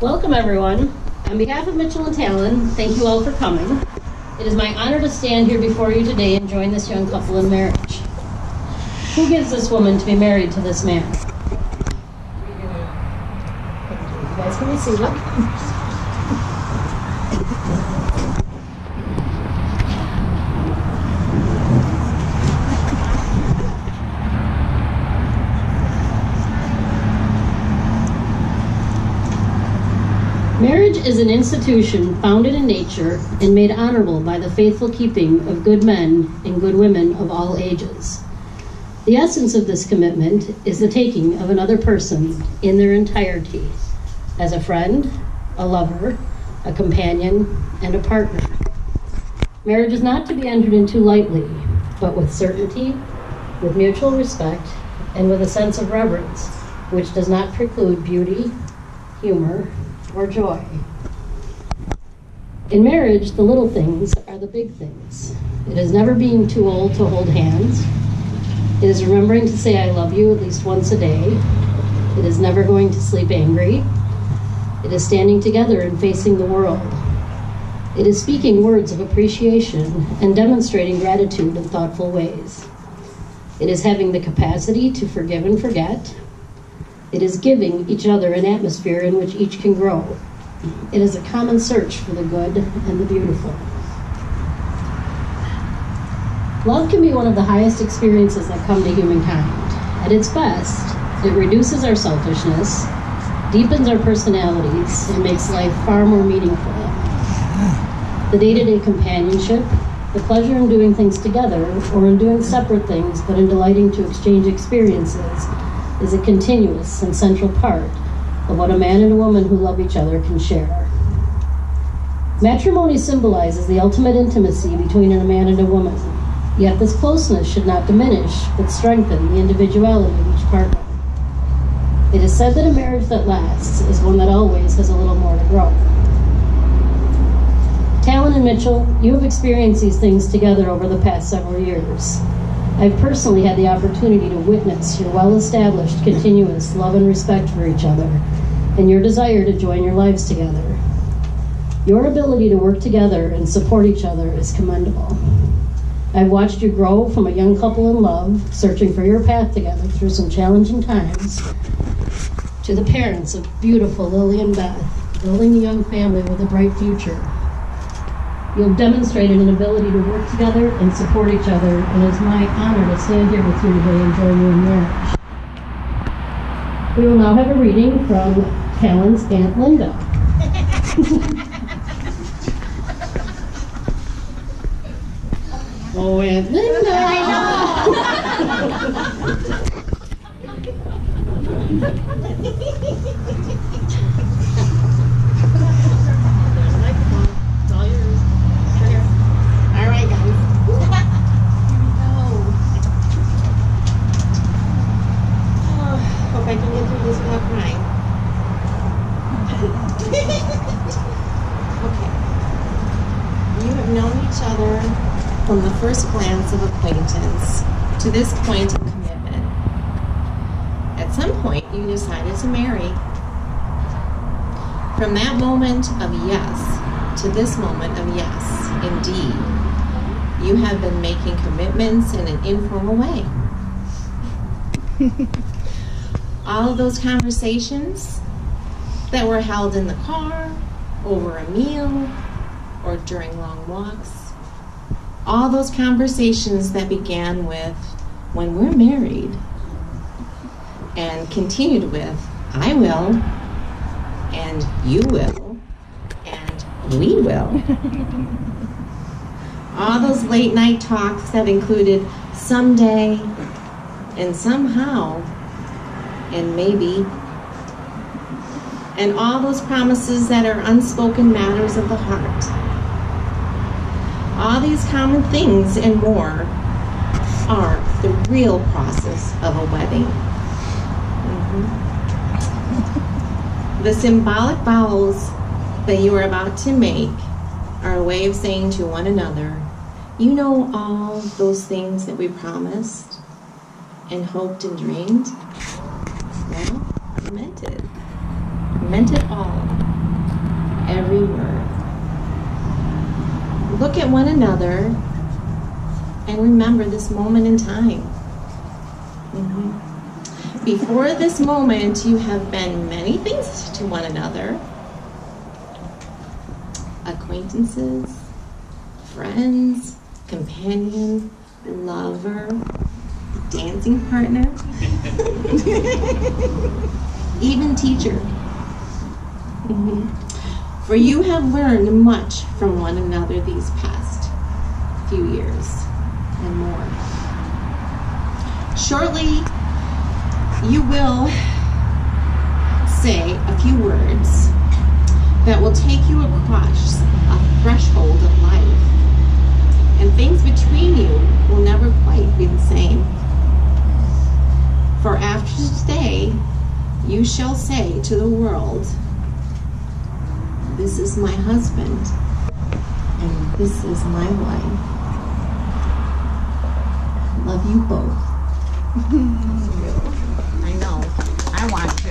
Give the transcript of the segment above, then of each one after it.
Welcome, everyone. On behalf of Mitchell and Talyn, thank you all for coming. It is my honor to stand here before you today and join this young couple in marriage. Who gives this woman to be married to this man? You guys can be seated. Marriage is an institution founded in nature and made honorable by the faithful keeping of good men and good women of all ages. The essence of this commitment is the taking of another person in their entirety, as a friend, a lover, a companion, and a partner. Marriage is not to be entered into lightly, but with certainty, with mutual respect, and with a sense of reverence, which does not preclude beauty, humor, or joy. In marriage, the little things are the big things. It is never being too old to hold hands. It is remembering to say I love you at least once a day. It is never going to sleep angry. It is standing together and facing the world. It is speaking words of appreciation and demonstrating gratitude in thoughtful ways. It is having the capacity to forgive and forget. It is giving each other an atmosphere in which each can grow. It is a common search for the good and the beautiful. Love can be one of the highest experiences that come to humankind. At its best, it reduces our selfishness, deepens our personalities, and makes life far more meaningful. The day-to-day companionship, the pleasure in doing things together or in doing separate things but in delighting to exchange experiences is a continuous and central part of what a man and a woman who love each other can share. Matrimony symbolizes the ultimate intimacy between a man and a woman, yet this closeness should not diminish but strengthen the individuality of each partner. It is said that a marriage that lasts is one that always has a little more to grow. Talyn and Mitchell, you have experienced these things together over the past several years. I've personally had the opportunity to witness your well-established, continuous love and respect for each other, and your desire to join your lives together. Your ability to work together and support each other is commendable. I've watched you grow from a young couple in love, searching for your path together through some challenging times, to the parents of beautiful Lily and Beth, building a young family with a bright future. You have demonstrated an ability to work together and support each other, and it is my honor to stand here with you today and join you in marriage. We will now have a reading from Talyn's Aunt Linda. Oh, Aunt Linda! I can get through this without crying. Okay. You have known each other from the first glance of acquaintance to this point of commitment. At some point, you decided to marry. From that moment of yes to this moment of yes, indeed, you have been making commitments in an informal way. All of those conversations that were held in the car, over a meal, or during long walks. All those conversations that began with, when we're married, and continued with, I will, and you will, and we will. All those late night talks that included someday, and somehow, and maybe, and all those promises that are unspoken matters of the heart. All these common things and more are the real process of a wedding. The symbolic vows that you are about to make are a way of saying to one another, you know all those things that we promised and hoped and dreamed? Well, meant it. I meant it all. Every word. Look at one another and remember this moment in time. Before this moment, you have been many things to one another. Acquaintances, friends, companion, lover, dancing partner, even teacher. For you have learned much from one another these past few years and more. Shortly, you will say a few words that will take you across a threshold of life, and things between you will never quite be the same. For after today, you shall say to the world, "This is my husband, and this is my wife." Love you both. I know. I want to.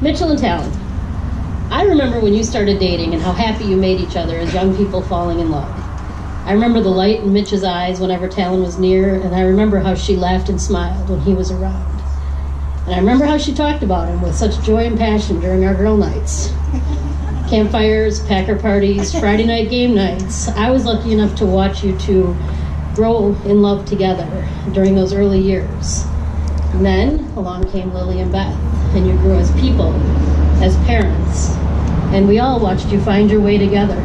Mitchell and Talyn, I remember when you started dating and how happy you made each other as young people falling in love. I remember the light in Mitch's eyes whenever Talyn was near, and I remember how she laughed and smiled when he was around. And I remember how she talked about him with such joy and passion during our girl nights. Campfires, Packer parties, Friday night game nights. I was lucky enough to watch you two grow in love together during those early years. And then along came Lily and Beth, and you grew as people, as parents, and we all watched you find your way together.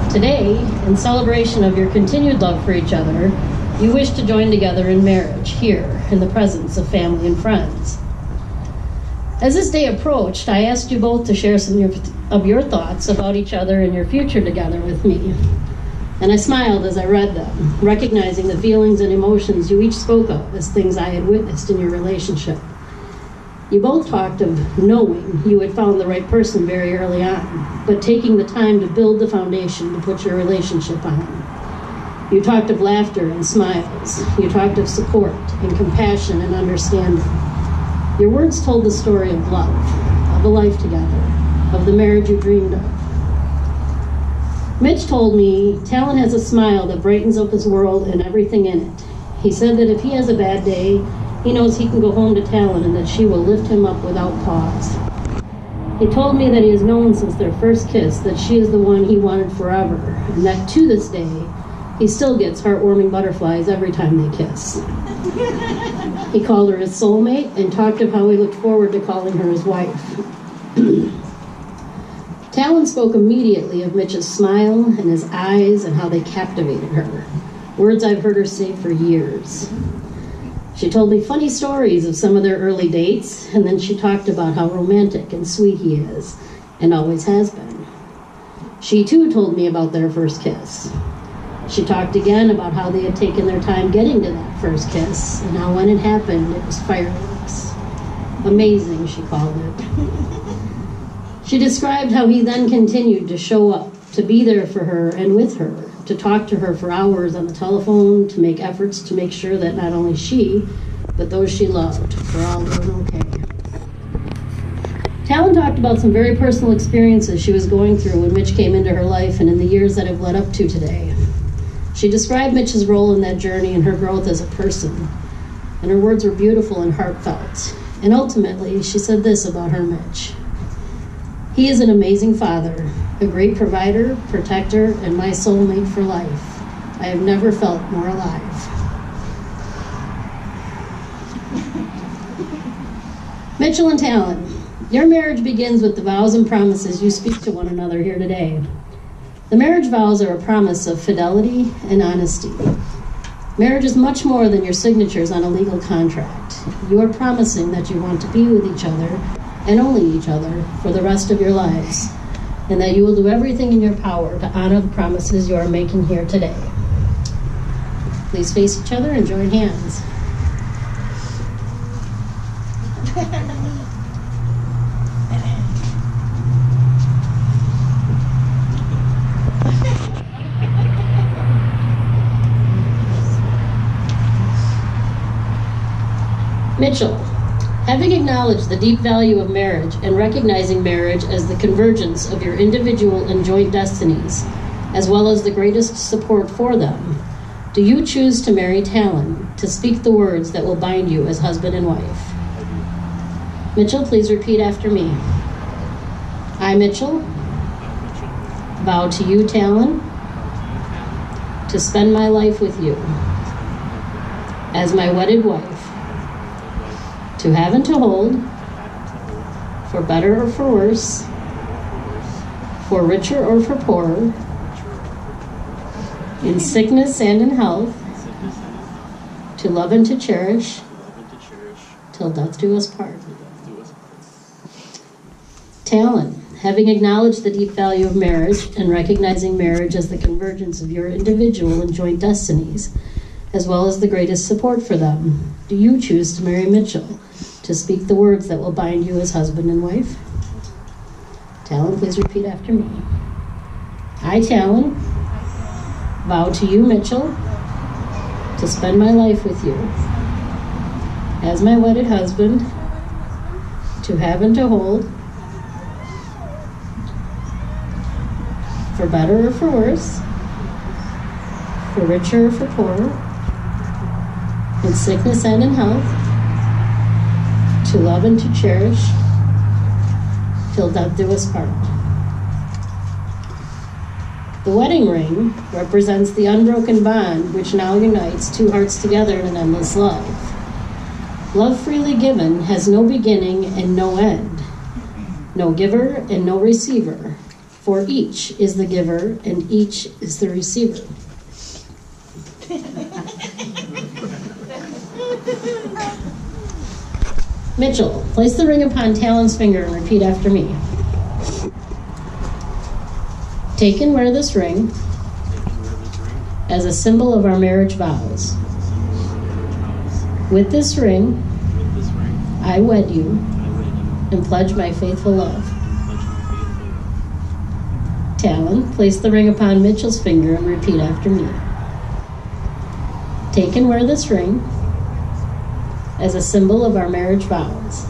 Today, in celebration of your continued love for each other, you wish to join together in marriage here in the presence of family and friends. As this day approached, I asked you both to share some of your thoughts about each other and your future together with me. And I smiled as I read them, recognizing the feelings and emotions you each spoke of as things I had witnessed in your relationship. You both talked of knowing you had found the right person very early on, but taking the time to build the foundation to put your relationship on. You talked of laughter and smiles. You talked of support and compassion and understanding. Your words told the story of love, of a life together, of the marriage you dreamed of. Mitch told me Talyn has a smile that brightens up his world and everything in it. He said that if he has a bad day, he knows he can go home to Talyn and that she will lift him up without pause. He told me that he has known since their first kiss that she is the one he wanted forever, and that to this day, he still gets heartwarming butterflies every time they kiss. He called her his soulmate and talked of how he looked forward to calling her his wife. Talyn spoke immediately of Mitch's smile and his eyes and how they captivated her, words I've heard her say for years. She told me funny stories of some of their early dates, and then she talked about how romantic and sweet he is, and always has been. She too told me about their first kiss. She talked again about how they had taken their time getting to that first kiss, and how when it happened, it was fireworks. Amazing, she called it. She described how he then continued to show up, to be there for her and with her, to talk to her for hours on the telephone, to make efforts to make sure that not only she, but those she loved were all doing okay. Talyn talked about some very personal experiences she was going through when Mitch came into her life and in the years that have led up to today. She described Mitch's role in that journey and her growth as a person, and her words were beautiful and heartfelt. And ultimately, she said this about her Mitch: "He is an amazing father, a great provider, protector, and my soulmate for life. I have never felt more alive." Mitchell and Talyn, your marriage begins with the vows and promises you speak to one another here today. The marriage vows are a promise of fidelity and honesty. Marriage is much more than your signatures on a legal contract. You are promising that you want to be with each other, and only each other, for the rest of your lives, and that you will do everything in your power to honor the promises you are making here today. Please face each other and join hands. Mitchell, having acknowledged the deep value of marriage and recognizing marriage as the convergence of your individual and joint destinies, as well as the greatest support for them, do you choose to marry Talyn, to speak the words that will bind you as husband and wife? Mitchell, please repeat after me. I, Mitchell, vow to you, Talyn, to spend my life with you as my wedded wife, to have and to hold, for better or for worse, for richer or for poorer, in sickness and in health, to love and to cherish, till death do us part. Talyn, having acknowledged the deep value of marriage and recognizing marriage as the convergence of your individual and joint destinies, as well as the greatest support for them, do you choose to marry Mitchell, to speak the words that will bind you as husband and wife? Talyn, please repeat after me. I, Talyn, vow to you, Mitchell, to spend my life with you as my wedded husband, to have and to hold, for better or for worse, for richer or for poorer, in sickness and in health, to love and to cherish, till death do us part. The wedding ring represents the unbroken bond which now unites two hearts together in an endless love. Love freely given has no beginning and no end, no giver and no receiver, for each is the giver and each is the receiver. Mitchell, place the ring upon Talyn's finger and repeat after me. Take and wear this ring as a symbol of our marriage vows. With this ring, I wed you and pledge my faithful love. Talyn, place the ring upon Mitchell's finger and repeat after me. Take and wear this ring as a symbol of our marriage vows.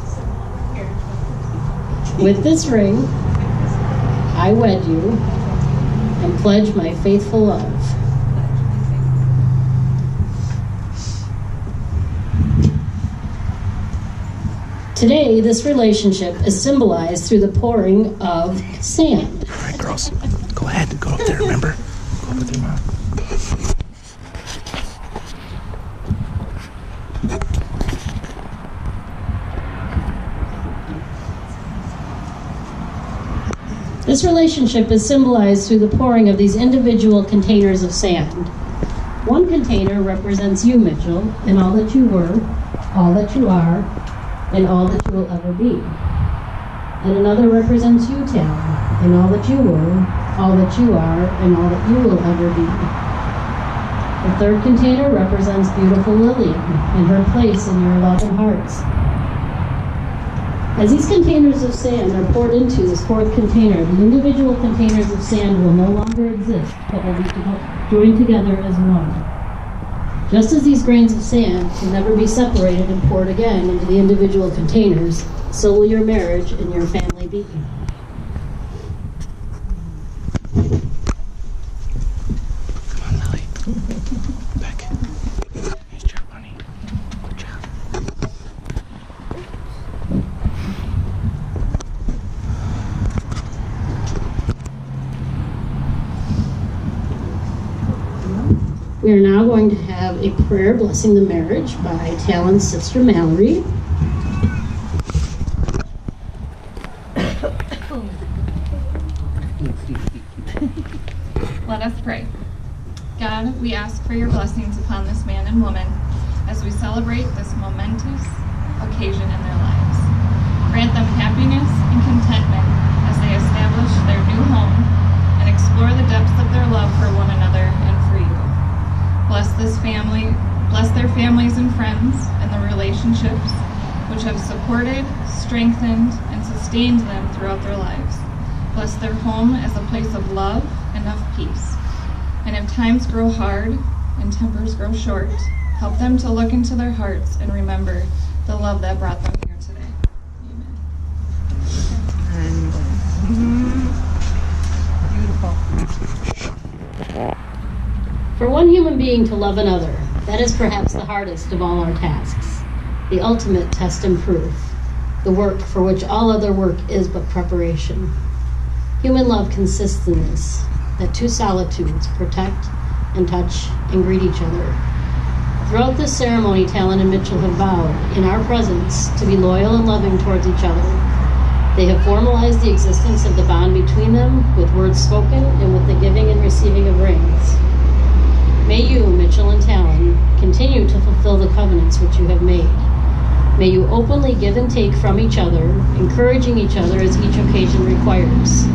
With this ring, I wed you and pledge my faithful love. Today, this relationship is symbolized through the pouring of sand. All right, girls, go ahead. Go up there, remember? Go up with your mom. This relationship is symbolized through the pouring of these individual containers of sand. One container represents you, Mitchell, and all that you were, all that you are, and all that you will ever be. And another represents you, Talyn, and all that you were, all that you are, and all that you will ever be. The third container represents beautiful Lillian and her place in your love and hearts. As these containers of sand are poured into this fourth container, the individual containers of sand will no longer exist, but will be joined together as one. Just as these grains of sand can never be separated and poured again into the individual containers, so will your marriage and your family be. Come on, Lily. Back. Nice job, honey. Good job. We are now going to have a prayer blessing the marriage by Talyn's sister Mallory. Let us pray. God, we ask for your blessings upon this man and woman as we celebrate this momentous occasion in their lives. Grant them happiness and contentment as they establish their new home and explore the depths of their love for one another and for you. Bless this family, bless their families and friends and the relationships which have supported, strengthened, and sustained them throughout their lives. Bless their home as a place of love and of peace. And if times grow hard and tempers grow short, help them to look into their hearts and remember the love that brought them here today. Amen. Beautiful. For one human being to love another, that is perhaps the hardest of all our tasks, the ultimate test and proof, the work for which all other work is but preparation. Human love consists in this, that two solitudes protect and touch and greet each other. Throughout this ceremony, Talyn and Mitchell have vowed, in our presence, to be loyal and loving towards each other. They have formalized the existence of the bond between them with words spoken and with the giving and receiving of rings. May you, Mitchell and Talyn, continue to fulfill the covenants which you have made. May you openly give and take from each other, encouraging each other as each occasion requires.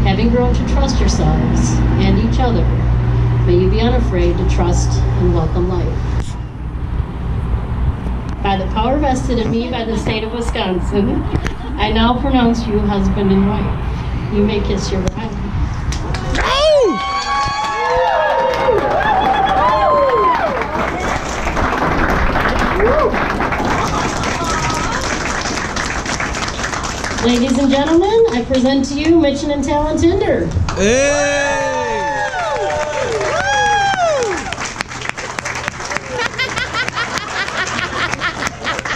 Having grown to trust yourselves and each other, may you be unafraid to trust and welcome life. By the power vested in me by the state of Wisconsin, I now pronounce you husband and wife. You may kiss your bride. Ladies and gentlemen, I present to you Mitch and Talyn Tinder. Hey!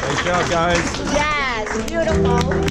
Nice job, guys. Yes, beautiful.